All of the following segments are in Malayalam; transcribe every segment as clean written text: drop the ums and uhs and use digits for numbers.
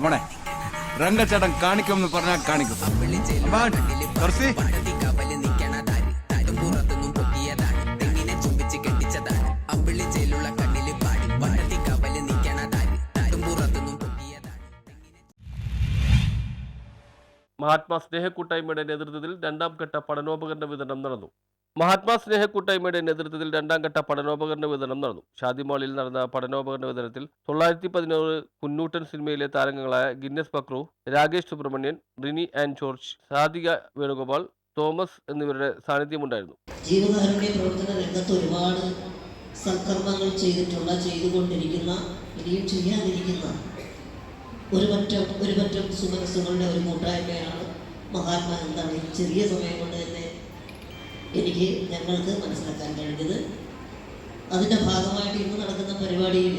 മോനെ രംഗച്ചേട്ടൻ കാണിക്കുമെന്ന് പറഞ്ഞാൽ കാണിക്കും. മഹാത്മാ സ്നേഹക്കൂട്ടായ്മയുടെ നേതൃത്വത്തിൽ രണ്ടാം ഘട്ട പഠനോപകരണ വിതരണം നടന്നു. മഹാത്മാ സ്നേഹക്കൂട്ടായ്മയുടെ നേതൃത്വത്തിൽ രണ്ടാം ഘട്ട പഠനോപകരണ വിതരണം നടന്നു. ഷാദിമാളിൽ നടന്ന പഠനോപകരണ വിതരണത്തിൽ 916 കുന്നൂട്ടൻ സിനിമയിലെ താരങ്ങളായ Guinness Pakru, Rakesh Subramanian, Rini and George, Sadhika Venugopal, Thomas എന്നിവരുടെ സാന്നിധ്യമുണ്ടായിരുന്നു. ജീവകാരുണ്യ പ്രവർത്തന രംഗത്ത് ഒരുപാട് സൽക്കർമ്മങ്ങൾ ചെയ്തുകൊണ്ടിരിക്കുന്ന ഇനിയും ചെയ്യാതിരിക്കുന്ന ഒരു പറ്റം സുമനസ്സുകളുടെ ഒരു കൂട്ടായ്മയാണ് മഹാത്മാ എന്താണ് ഈ ചെറിയ സമയം കൊണ്ട് തന്നെ ഞങ്ങൾക്ക് മനസ്സിലാക്കാൻ കഴിഞ്ഞത്. അതിൻ്റെ ഭാഗമായിട്ട് ഇന്ന് നടക്കുന്ന പരിപാടിയിൽ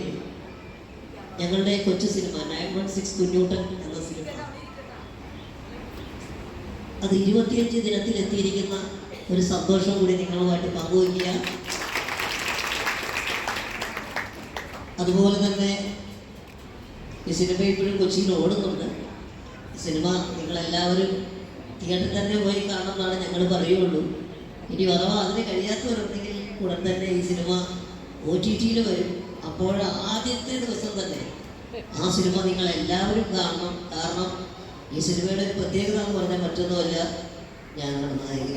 ഞങ്ങളുടെ കൊച്ചു സിനിമ 916 കുഞ്ഞൂട്ടൻ എന്ന സിനിമ അത് 25 ദിനത്തിൽ എത്തിയിരിക്കുന്ന ഒരു സന്തോഷം കൂടി നിങ്ങളുമായിട്ട് പങ്കുവയ്ക്കുക. അതുപോലെ തന്നെ ഈ സിനിമ ഇപ്പോഴും കൊച്ചിയിൽ ഓടുന്നുണ്ട്. ഈ സിനിമ നിങ്ങളെല്ലാവരും തിയേറ്ററിൽ തന്നെ പോയി കാണുമെന്നാണ് ഞങ്ങൾ പറയുള്ളൂ. ഇനി അഥവാ അതിന് കഴിയാത്തവരുണ്ടെങ്കിൽ ഉടൻ തന്നെ ഈ സിനിമ OTT-യിൽ വരും. അപ്പോൾ ആദ്യത്തെ ദിവസം തന്നെ ആ സിനിമ നിങ്ങളെല്ലാവരും കാണണം. കാരണം ഈ സിനിമയുടെ ഒരു പ്രത്യേകത എന്ന് പറഞ്ഞാൽ മറ്റൊന്നുമല്ല, ഞങ്ങളുടെ നായിക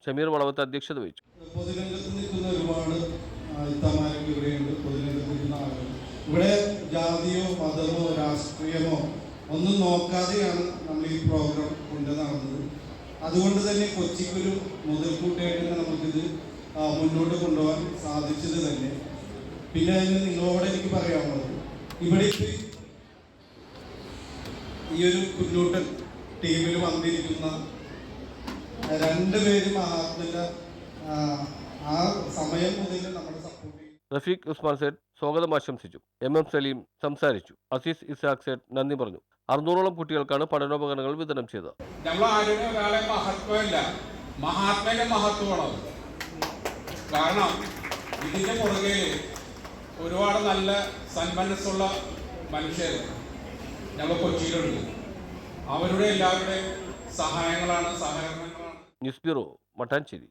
ഷമീർ വളവത്ത് അധ്യക്ഷത വഹിച്ചു. പൊതുരംഗത്ത് നിൽക്കുന്ന ഒരുപാട് ഇത്തമാരൊക്കെ ഇവിടെയുണ്ട്. പൊതുരംഗത്ത് നിൽക്കുന്ന ആളുകൾ ഇവിടെ ജാതിയോ മതമോ രാഷ്ട്രീയമോ ഒന്നും നോക്കാതെയാണ് നമ്മൾ ഈ പ്രോഗ്രാം കൊണ്ട് നടന്നത്. അതുകൊണ്ട് തന്നെ കൊച്ചിക്കൊരു മുതൽക്കൂട്ടായിട്ട് നമുക്കിത് മുന്നോട്ട് കൊണ്ടുപോകാൻ സാധിച്ചത് തന്നെ. പിന്നെ അതിന് നിങ്ങളോട് എനിക്ക് പറയാനുള്ളത്, ഇവിടെ ഈ ഒരു കുഞ്ഞൂട്ടൻ ടീമിൽ വന്നിരിക്കുന്ന രണ്ടുപേരും മഹാത്മന്റെ ആ സമയം മുതൽ നമ്മുടെ സപ്പോർട്ട് ചെയ്യും. റഫീഖ് ഉസ്മാൻ സേഠ് സ്വാഗതം ആശംസിച്ചു. MM സലീം സംസാരിച്ചു. അസീസ് ഇസാഖ് സേഠ് നന്ദി പറഞ്ഞു. 600ഓളം കുട്ടികൾക്കാണ് പഠനോപകരണങ്ങൾ വിതരണം ചെയ്തത്. നമ്മൾ ആരും ഒരാളെ മഹത്വമല്ല, മഹാത്മന്റെ മഹത്വമാണ്. കാരണം ഇതിന്റെ പുറകെ ഒരുപാട് നല്ല സന്മനസ്സുള്ള മനുഷ്യർ ഞങ്ങൾ കൊച്ചിയിലുണ്ട്. അവരുടെ എല്ലാവരുടെയും സഹായങ്ങളാണ്, സഹകരണങ്ങളാണ്. News bureau, Mattancherry.